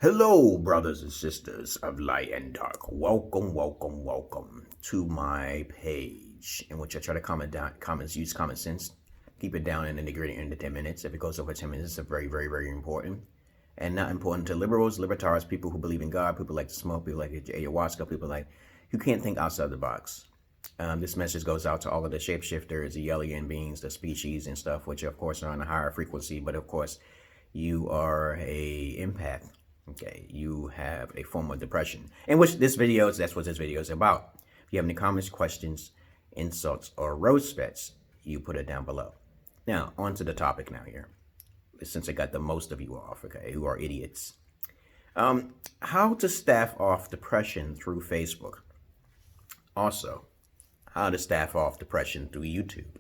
Hello, brothers and sisters of light and dark. Welcome to my page, in which I try to use common sense, keep it down in the nitty-gritty in the 10 minutes. If it goes over 10 minutes, it's very important. And not important to liberals, libertarians, people who believe in God, people like to smoke, people like ayahuasca, people like who can't think outside the box. This message goes out to all of the shapeshifters, the alien beings, the species and stuff, which of course are on a higher frequency, but of course you are a empath. Okay, you have a form of depression, in which that's what this video is about. If you have any comments, questions, insults, or roast you put it down below. Now, on to the topic now here, since I got the most of you off, okay, who are idiots. How to staff off depression through Facebook. Also, how to staff off depression through YouTube.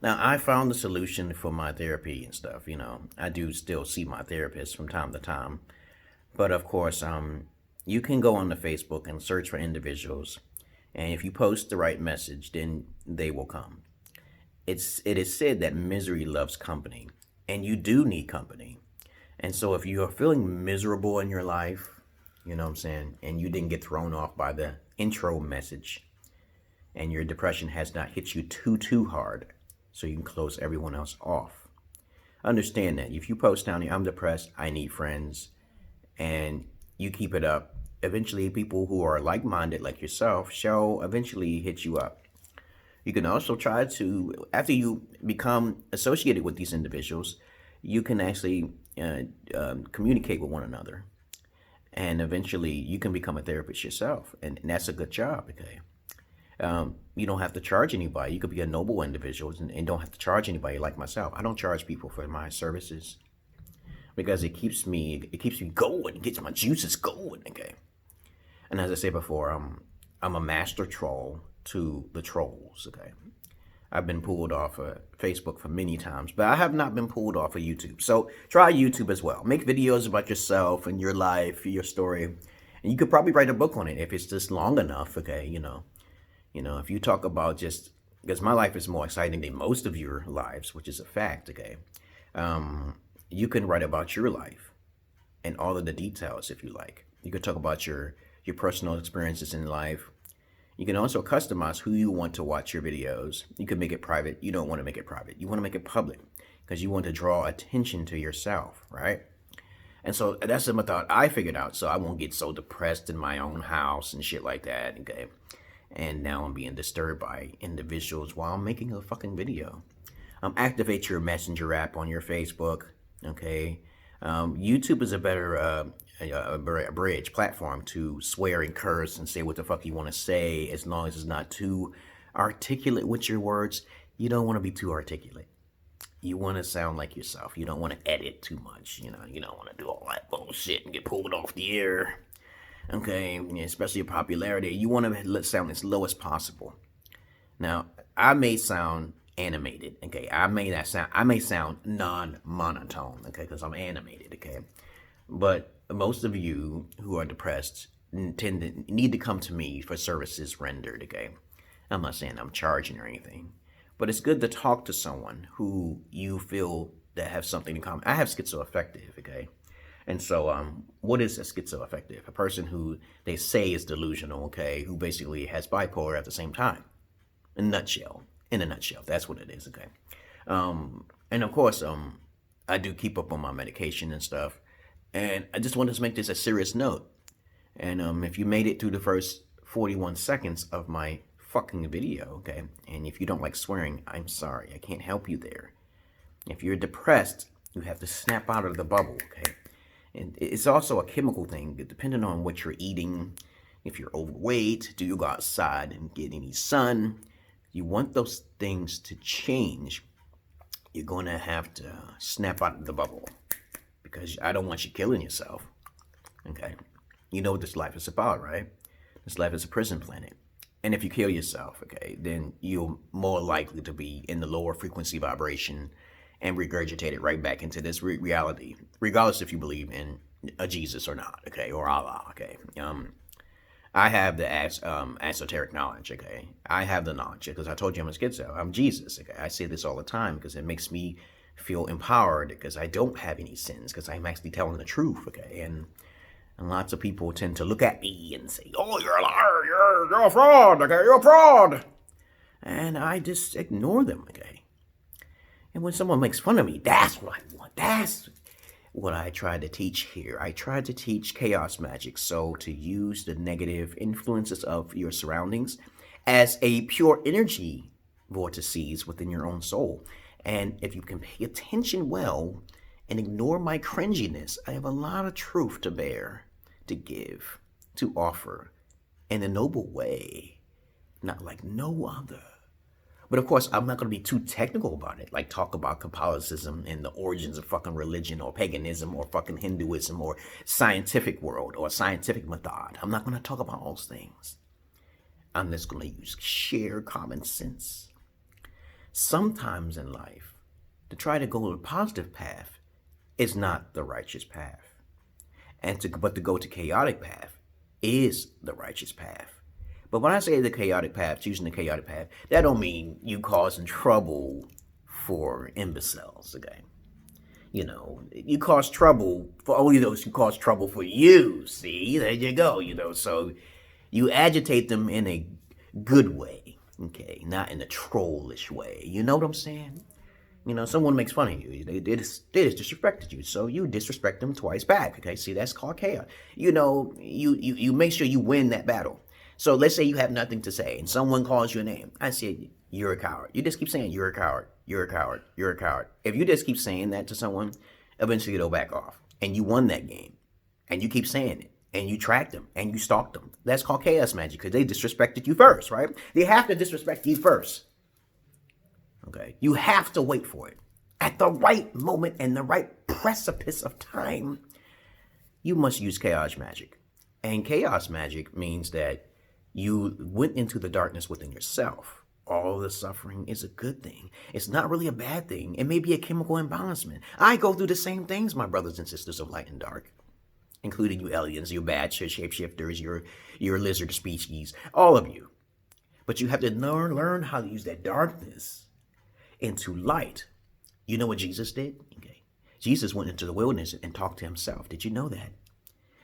Now, I found the solution for my therapy and stuff. I do still see my therapist from time to time. But of course, you can go on the Facebook and search for individuals. And if you post the right message, then they will come. It is said that misery loves company. And you do need company. And so if you are feeling miserable in your life, you know what I'm saying, and you didn't get thrown off by the intro message, and your depression has not hit you too hard, so you can close everyone else off. Understand that if you post down here, I'm depressed, I need friends, and you keep it up, eventually people who are like-minded like yourself shall eventually hit you up. You can also try to, after you become associated with these individuals, you can actually communicate with one another. And eventually you can become a therapist yourself. And that's a good job, okay? You don't have to charge anybody. You could be a noble individual and don't have to charge anybody like myself. I don't charge people for my services because it keeps me going, it gets my juices going, okay? And as I said before, I'm a master troll to the trolls, okay? I've been pulled off of Facebook for many times, but I have not been pulled off of YouTube. So try YouTube as well. Make videos about yourself and your life, your story. And you could probably write a book on it if it's just long enough, okay? If you talk about just, because my life is more exciting than most of your lives, which is a fact, okay? You can write about your life and all of the details if you like. You could talk about your personal experiences in life. You can also customize who you want to watch your videos. You can make it private. You don't want to make it private. You want to make it public because you want to draw attention to yourself, right? And so that's the method I figured out, so I won't get so depressed in my own house and shit like that, okay? And now I'm being disturbed by individuals while I'm making a fucking video. Activate your messenger app on your Facebook, okay? YouTube is a better a bridge platform to swear and curse and say what the fuck you want to say, as long as it's not too articulate with your words. You don't want to be too articulate. You want to sound like yourself. You don't want to edit too much. You don't want to do all that bullshit and get pulled off the air. Okay, especially your popularity. You want to sound as low as possible. Now, I may sound animated, okay? I may sound non-monotone, okay, because I'm animated, okay? But most of you who are depressed need to come to me for services rendered, okay? I'm not saying I'm charging or anything, but it's good to talk to someone who you feel that have something in common. I have schizoaffective, okay? And so what is a schizoaffective? A person who they say is delusional, okay, who basically has bipolar at the same time. In a nutshell, that's what it is, okay? And of course, I do keep up on my medication and stuff. And I just wanted to make this a serious note. And if you made it through the first 41 seconds of my fucking video, okay, and if you don't like swearing, I'm sorry, I can't help you there. If you're depressed, you have to snap out of the bubble, okay? And it's also a chemical thing, depending on what you're eating. If you're overweight, do you go outside and get any sun? You want those things to change, you're going to have to snap out of the bubble, because I don't want you killing yourself, okay? You know what this life is about, right? This life is a prison planet. And if you kill yourself, okay, then you're more likely to be in the lower frequency vibration and regurgitate it right back into this reality, regardless if you believe in a Jesus or not, okay, or Allah, okay? I have the esoteric knowledge, okay? I have the knowledge because I told you I'm a schizo. I'm Jesus, okay? I say this all the time because it makes me feel empowered because I don't have any sins, because I'm actually telling the truth, okay? And lots of people tend to look at me and say, oh, you're a liar, you're a fraud, okay, you're a fraud. And I just ignore them, okay? And when someone makes fun of me, that's what I want. That's what I try to teach here. I try to teach chaos magic, so to use the negative influences of your surroundings as a pure energy vortices within your own soul. And if you can pay attention well and ignore my cringiness, I have a lot of truth to bear, to give, to offer in a noble way, not like no other. But of course, I'm not going to be too technical about it, like talk about Catholicism and the origins of fucking religion or paganism or fucking Hinduism or scientific world or scientific method. I'm not going to talk about those things. I'm just going to use sheer common sense. Sometimes in life, to try to go to the positive path is not the righteous path. But to go to chaotic path is the righteous path. But when I say the chaotic path, choosing the chaotic path, that don't mean you causing trouble for imbeciles, okay? You know, you cause trouble for only those who cause trouble for you, see? There you go, you know. So you agitate them in a good way, okay? Not in a trollish way. You know what I'm saying? You know, someone makes fun of you. They just disrespected you. So you disrespect them twice back, okay? See, that's called chaos. You know, you make sure you win that battle. So let's say you have nothing to say and someone calls you a name. I say, you're a coward. You just keep saying, you're a coward, you're a coward, you're a coward. If you just keep saying that to someone, eventually they'll back off. And you won that game. And you keep saying it. And you tracked them. And you stalked them. That's called chaos magic because they disrespected you first, right? They have to disrespect you first. Okay? You have to wait for it. At the right moment and the right precipice of time, you must use chaos magic. And chaos magic means that you went into the darkness within yourself. All the suffering is a good thing. It's not really a bad thing. It may be a chemical imbalancement. I go through the same things, my brothers and sisters of light and dark, including you aliens, you bad shapeshifters, your lizard species, all of you. But you have to learn how to use that darkness into light. You know what Jesus did? Okay. Jesus went into the wilderness and talked to himself. Did you know that?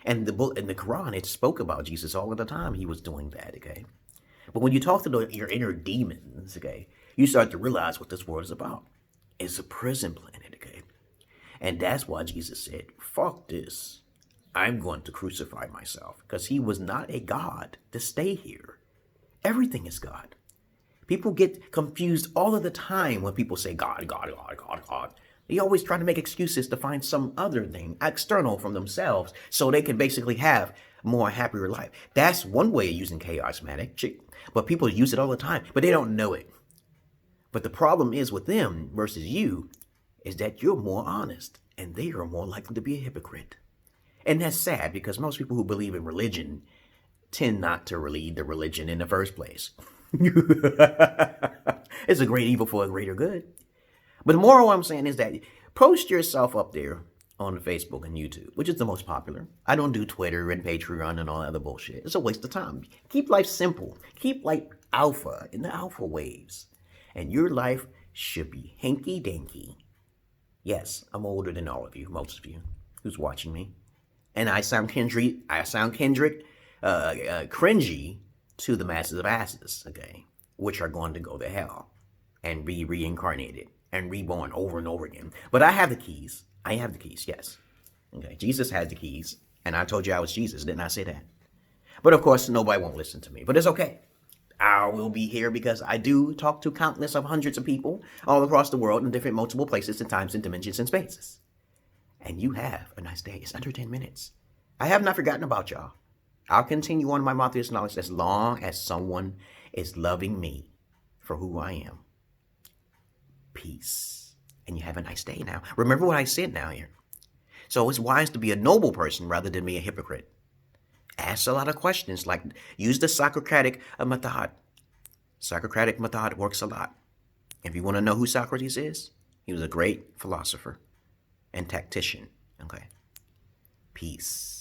And in the Quran, it spoke about Jesus all of the time. He was doing that, okay? But when you talk to your inner demons, okay, you start to realize what this world is about. It's a prison planet, okay? And that's why Jesus said, fuck this. I'm going to crucify myself. Because he was not a God to stay here. Everything is God. People get confused all of the time when people say God, God, God, God, God. They always try to make excuses to find some other thing external from themselves so they can basically have a more happier life. That's one way of using chaos magic, but people use it all the time, but they don't know it. But the problem is with them versus you is that you're more honest and they are more likely to be a hypocrite. And that's sad because most people who believe in religion tend not to lead the religion in the first place. It's a great evil for a greater good. But the moral I'm saying is that post yourself up there on Facebook and YouTube, which is the most popular. I don't do Twitter and Patreon and all that other bullshit. It's a waste of time. Keep life simple. Keep life alpha in the alpha waves. And your life should be hanky-danky. Yes, I'm older than all of you, most of you who's watching me. And I sound cringy to the masses of asses, okay, which are going to go to hell and be reincarnated and reborn over and over again. But I have the keys. I have the keys, yes. Okay, Jesus has the keys. And I told you I was Jesus, didn't I say that? But of course, nobody won't listen to me. But it's okay. I will be here because I do talk to countless of hundreds of people all across the world in different multiple places and times and dimensions and spaces. And you have a nice day. It's under 10 minutes. I have not forgotten about y'all. I'll continue on my monotheist knowledge as long as someone is loving me for who I am. Peace. And you have a nice day now. Remember what I said now here. So it's wise to be a noble person rather than be a hypocrite. Ask a lot of questions, like use the Socratic method. Socratic method works a lot. If you want to know who Socrates is, he was a great philosopher and tactician. Okay. Peace.